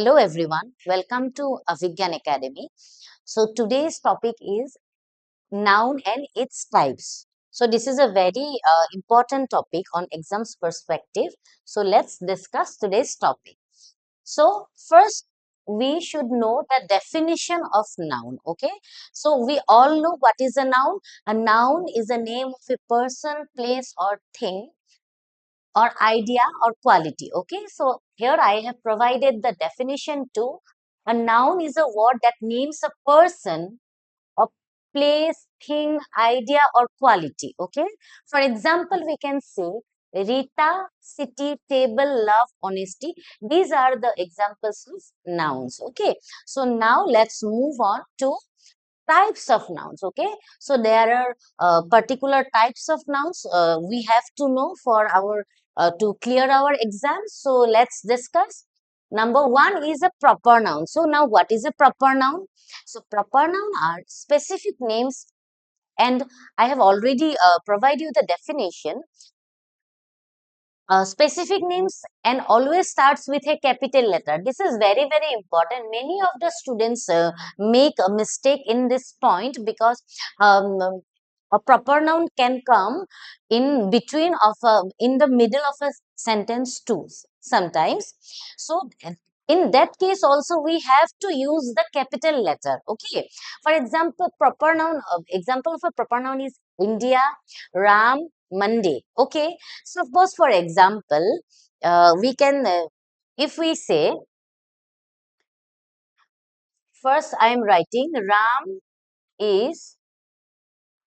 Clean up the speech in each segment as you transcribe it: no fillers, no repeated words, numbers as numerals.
Hello everyone, welcome to Abhigyan Academy. So today's topic is noun and its types. So this is a very important topic on exams perspective. So let's discuss today's topic. So first we should know the definition of noun. Okay, so we all know what is a noun. A noun is a name of a person, place or thing or idea or quality. Okay, so here I have provided the definition too. A noun is a word that names a person, a place, thing, idea or quality. Okay, for example, we can say Rita, city, table, love, honesty. These are the examples of nouns. Okay, so now let's move on to types of nouns. Okay, so there are particular types of nouns we have to know for our to clear our exams. So let's discuss. Number one is a proper noun. So now what is a proper noun? So proper noun are specific names, and I have already provided you the definition. Specific names and always starts with a capital letter. This is very, very important. Many of the students make a mistake in this point because um, a proper noun can come in between of a, in the middle of a sentence too sometimes. So in that case also we have to use the capital letter. Okay. For example, proper noun, example of a proper noun is India, Ram, Monday. Okay. Suppose, for example, we can, if we say, first I am writing Ram is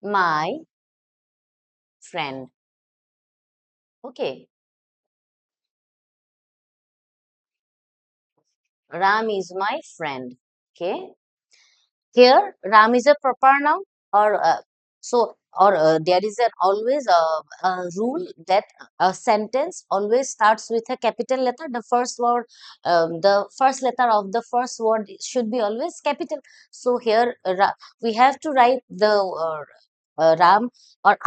my friend. Okay. Ram is my friend. Okay. Here, Ram is a proper noun, or there is an always a rule that a sentence always starts with a capital letter. The first word, the first letter of the first word should be always capital. So here, we have to write the Ram or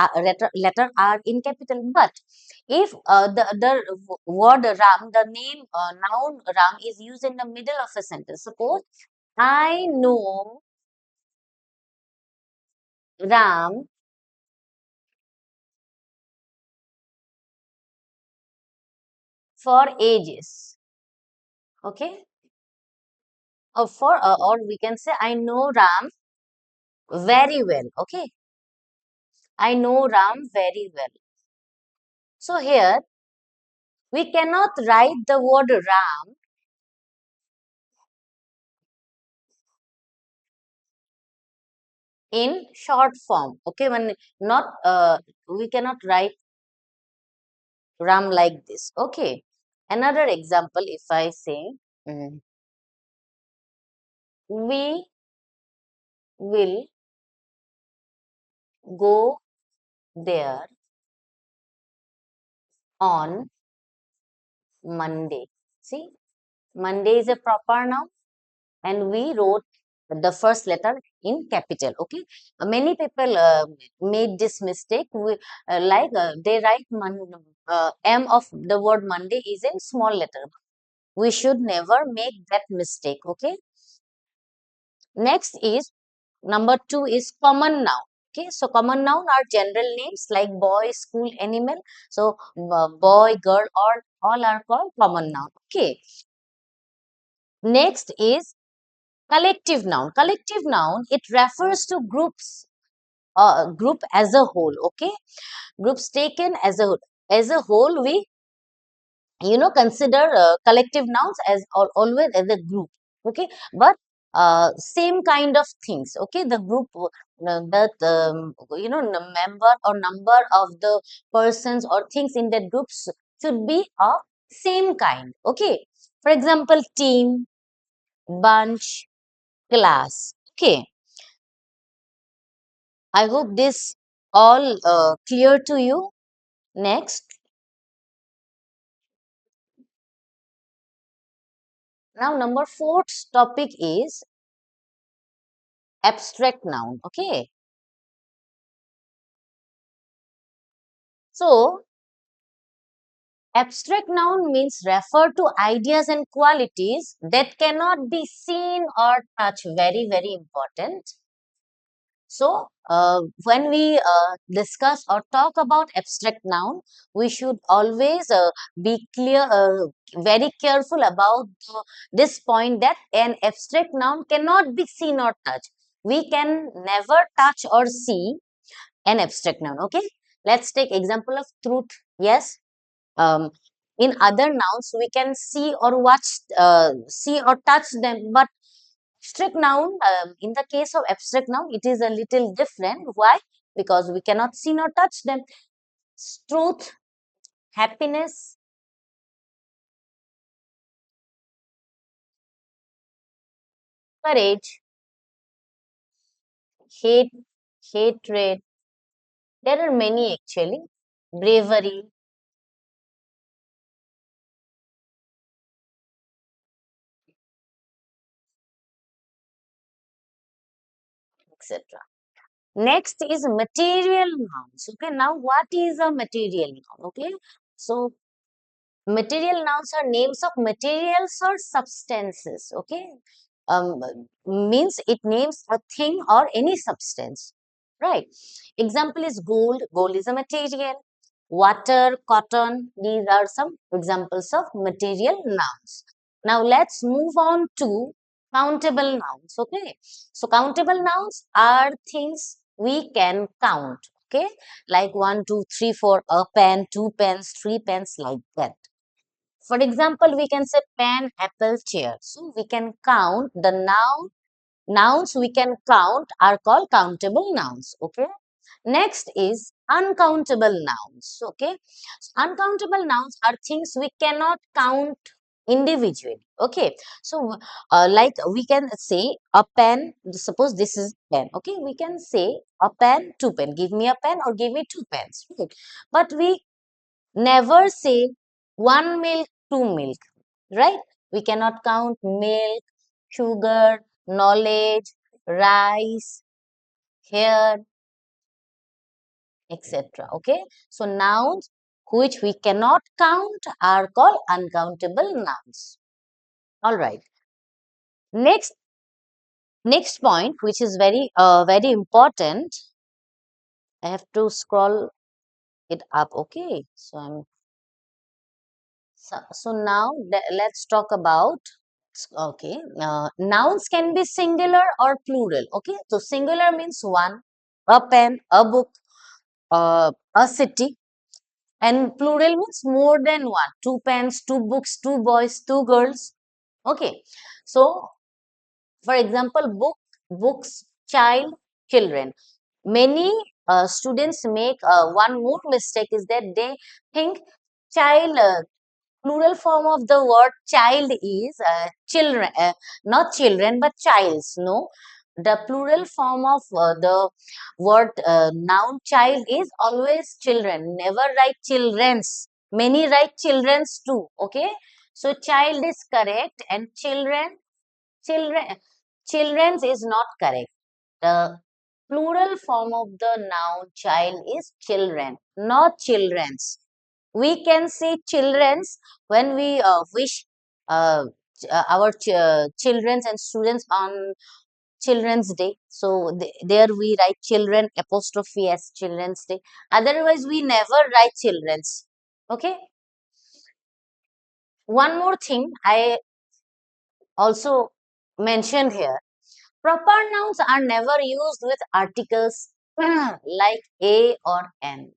letter R in capital. But if the word Ram, the name noun Ram is used in the middle of a sentence, suppose I know Ram for ages. Okay, or we can say I know Ram very well. Okay, I know Ram very well. So here we cannot write the word Ram in short form. Okay, when not we cannot write Ram like this. Okay, another example, if I say we will go there on Monday. See, Monday is a proper noun and we wrote the first letter in capital. Okay, many people made this mistake. They write M of the word Monday is in small letter. We should never make that mistake. Okay, next is number two is common noun. Okay, so common noun are general names like boy, school, animal. So boy, girl, all are called common noun. Okay, next is collective noun. Collective noun, it refers to group as a whole. Okay, groups taken as a whole. We consider collective nouns as always as a group. Okay, but same kind of things. Okay, the group that the member or number of the persons or things in that groups should be of same kind. Okay, for example, team, bunch, class. Okay, I hope this all clear to you. Next, now number fourth topic is abstract noun. Okay, so Abstract noun means refer to ideas and qualities that cannot be seen or touched. Very, very important. So, when we discuss or talk about abstract noun, we should always be clear, very careful about this point that an abstract noun cannot be seen or touched. We can never touch or see an abstract noun. Okay, let's take example of truth. Yes, um, in other nouns we can see or watch, see or touch them, but abstract noun, in the case of abstract noun, it is a little different. Why? Because we cannot see nor touch them. Truth, happiness, courage, hate, hatred. There are many actually. Bravery, etc. Next is material nouns. Okay, now what is a material noun? Okay, so material nouns are names of materials or substances. Okay, um, means it names a thing or any substance. Right. Example is gold. Gold is a material. Water, cotton. These are some examples of material nouns. Now let's move on to countable nouns. Okay. So countable nouns are things we can count. Okay. Like one, two, three, four, a pen, two pens, three pens, like that. For example, we can say pen, apple, chair. So we can count the nouns we can count are called countable nouns. Okay. Next is uncountable nouns. Okay. So uncountable nouns are things we cannot count individually. Okay. So, like we can say a pen, suppose this is pen. Okay. We can say a pen, two pen. Give me a pen or give me two pens. Right? But we never say one milk, two milk, right? We cannot count milk, sugar, knowledge, rice, hair, etc. Okay, so nouns which we cannot count are called uncountable nouns. All right. Next, next point, which is very important. I have to scroll it up. Okay, so so now let's talk about. Okay, nouns can be singular or plural. Okay, so singular means one, a pen, a book, a city, and plural means more than one, two pens, two books, two boys, two girls. Okay, so for example, books, child, children. Many students make one more mistake is that they think child. Plural form of the word child is children, not children but childs. No, the plural form of the word noun child is always children. Never write children's. Many write children's too. Okay, so child is correct and children, children's is not correct. The plural form of the noun child is children, not children's. We can say children's when we wish our children's and students on Children's Day. So there we write children apostrophe as Children's Day. Otherwise, we never write children's. Okay. One more thing I also mentioned here. Proper nouns are never used with articles like a or an.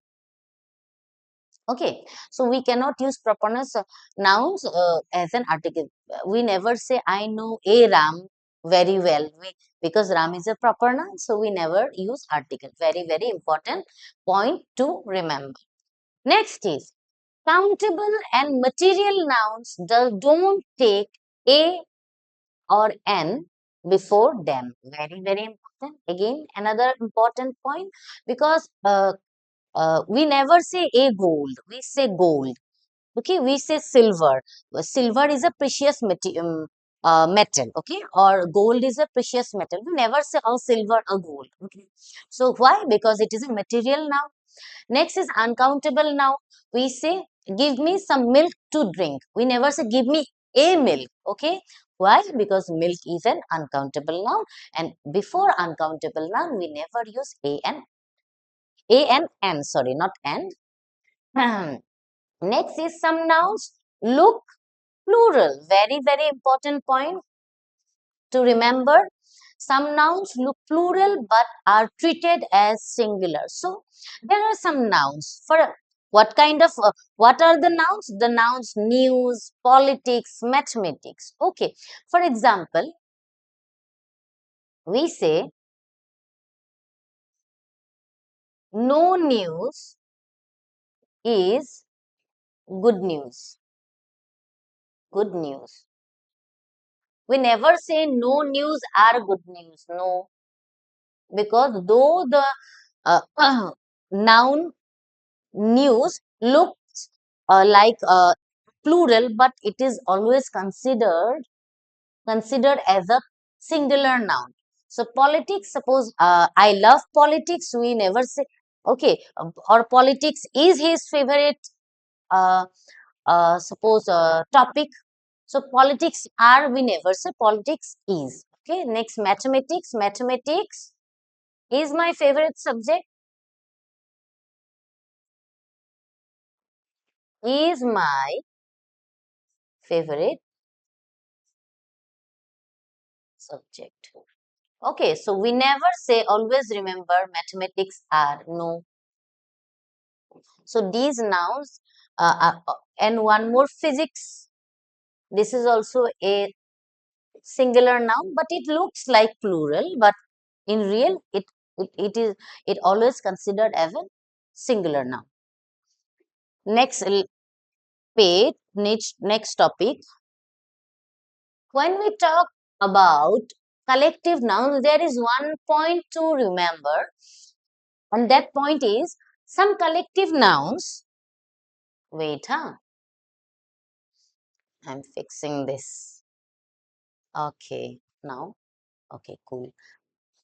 Okay, so we cannot use properness nouns as an article. We never say I know a Ram very well because Ram is a proper noun, so we never use article. Very important point to remember. Next is countable and material nouns don't take a or n before them. Very important. Again, another important point because we never say a gold, we say gold. Okay, we say silver. Silver is a precious metal. Okay, or gold is a precious metal. We never say a silver, a gold. Okay, so why? Because it is a material now. Next is uncountable now. We say give me some milk to drink. We never say give me a milk. Okay. Why? Because milk is an uncountable noun, and before uncountable noun, we never use and n. Sorry, not and. Next is some nouns look plural. Very, very important point to remember. Some nouns look plural but are treated as singular. So there are some nouns for what are the nouns? The nouns news, politics, mathematics. Okay. For example, we say no news is good news. Good news. We never say no news are good news. No, because though the noun news looks like plural, but it is always considered as a singular noun. So politics, suppose I love politics, we never say okay, or politics is his favorite uh, suppose topic. So politics are, we never say, politics is. Okay, next mathematics. Mathematics is my favorite subject. Is my favorite subject. Okay, so we never say, always remember mathematics are. No. So these nouns, and one more physics. This is also a singular noun, but it looks like plural, but in real, it is, it always considered as a singular noun. Next page, next topic. When we talk about collective nouns, there is one point to remember, and that point is some collective nouns. Wait, huh? I'm fixing this. Okay, now. Okay, cool.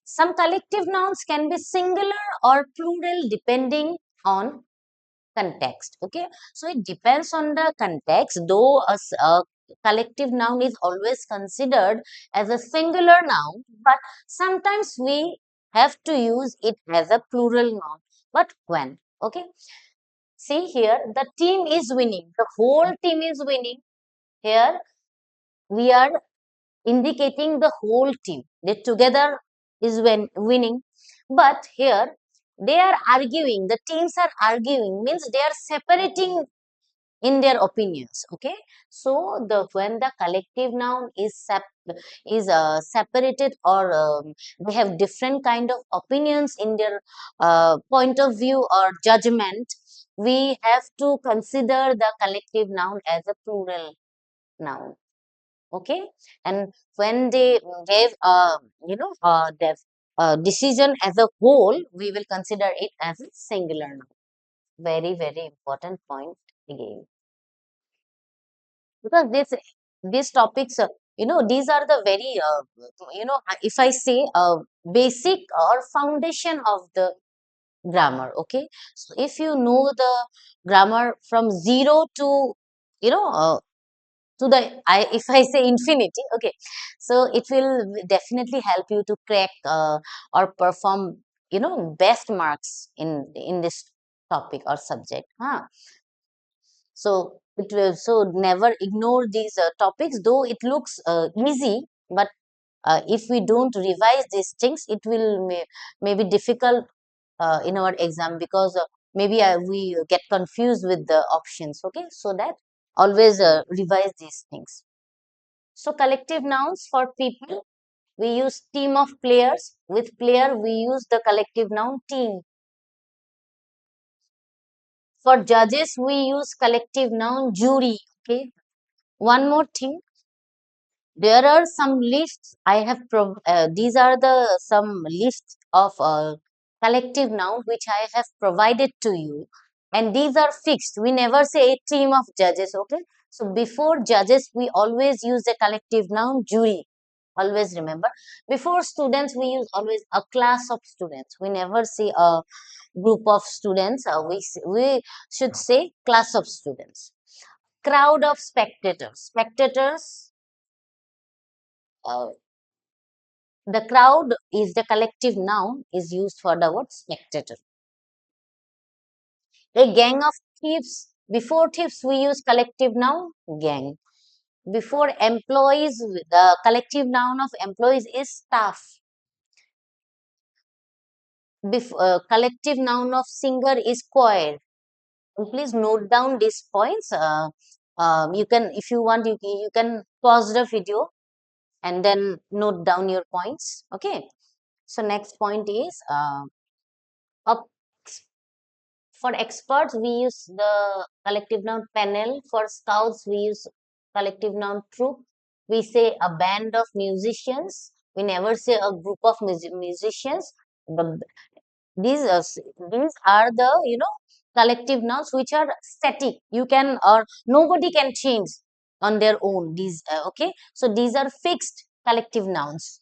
Some collective nouns can be singular or plural depending on context. Okay, so it depends on the context, though a collective noun is always considered as a singular noun, but sometimes we have to use it as a plural noun. But when? Okay, see here, the team is winning, the whole team is winning. Here we are indicating the whole team, they together is when winning. But here they are arguing, the teams are arguing, means they are separating in their opinions. Okay, so the when the collective noun is separated, or they have different kind of opinions in their point of view or judgment, we have to consider the collective noun as a plural noun. Okay, and when they gave their decision as a whole, we will consider it as a singular noun. Very, very important point again, because these topics, these are the very if I say basic or foundation of the grammar. Okay, so if you know the grammar from zero to you know to the if I say infinity, okay, so it will definitely help you to crack or perform best marks in this topic or subject, huh? So it will, so never ignore these topics, though it looks easy, but if we don't revise these things, it will maybe difficult in our exam, because maybe we get confused with the options. Okay, so that always revise these things. So collective nouns for people, we use team of players. With player, we use the collective noun team. For judges, we use collective noun jury. Okay. One more thing, there are some lists I have these are the some lists of collective noun which I have provided to you, and these are fixed. We never say a team of judges. Okay, so before judges we always use the collective noun jury. Always remember, before students, we use always a class of students. We never say a group of students. We should say class of students. Crowd of spectators. Spectators, uh, the crowd is the collective noun is used for the word spectator. A gang of thieves. Before thieves, we use collective noun gang. Before employees, the collective noun of employees is staff. Collective noun of singer is choir. And please note down these points. You can, if you want, you can pause the video and then note down your points. Okay. So next point is up for experts, we use the collective noun panel. For scouts, we use collective noun troop. We say a band of musicians. We never say a group of musicians. The, these are the collective nouns which are static. You can or nobody can change on their own. These okay. So these are fixed collective nouns.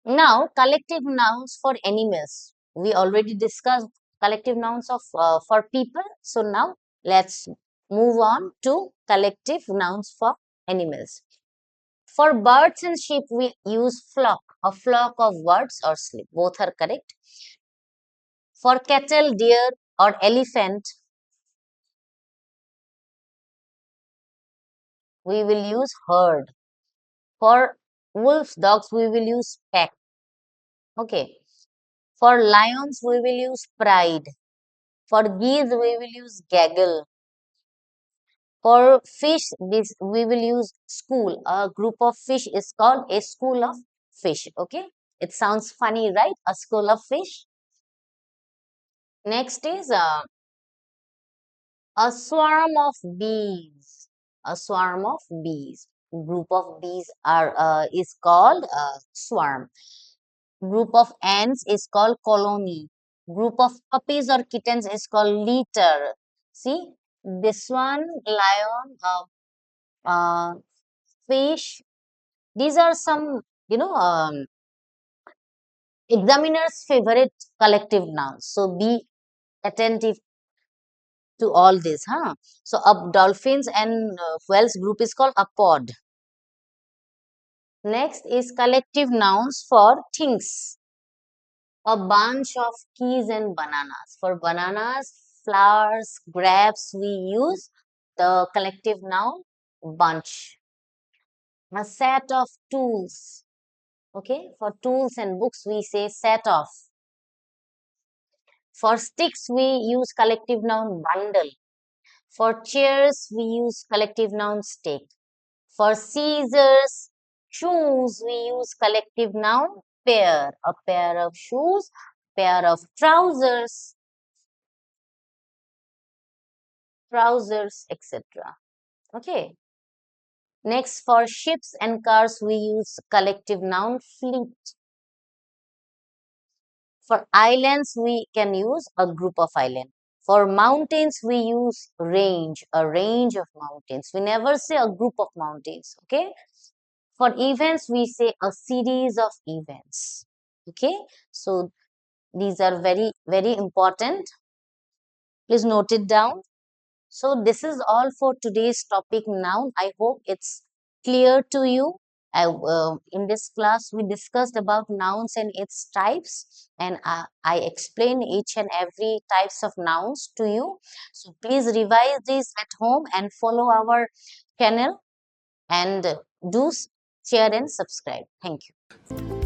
Now, collective nouns for animals. We already discussed collective nouns of for people. So now let's move on to collective nouns for animals. For birds and sheep, we use flock. A flock of birds or sheep. Both are correct. For cattle, deer, or elephant, we will use herd. For wolves, dogs, we will use pack. Okay. For lions, we will use pride. For geese, we will use gaggle. For fish, this we will use school. A group of fish is called a school of fish. Okay, it sounds funny, right? A school of fish. Next is a swarm of bees. A swarm of bees. Group of bees are is called swarm. Group of ants is called colony. Group of puppies or kittens is called litter. See, this one lion, uh, fish. These are some, examiner's favorite collective nouns. So be attentive to all this, huh? So dolphins and whales group is called a pod. Next is collective nouns for things. A bunch of keys and bananas. For bananas, flowers, grapes, we use the collective noun bunch. A set of tools. Okay, for tools and books, we say set of. For sticks, we use collective noun bundle. For chairs, we use collective noun stick. For scissors, shoes, we use collective noun pair. A pair of shoes, pair of trousers, etc. Okay. Next, for ships and cars, we use collective noun fleet. For islands, we can use a group of islands. For mountains, we use range, a range of mountains. We never say a group of mountains, okay? For events, we say a series of events, okay? So these are very, very important. Please note it down. So this is all for today's topic noun. I hope it's clear to you. In this class, we discussed about nouns and its types, and I explained each and every types of nouns to you. So please revise this at home and follow our channel and do share and subscribe. Thank you.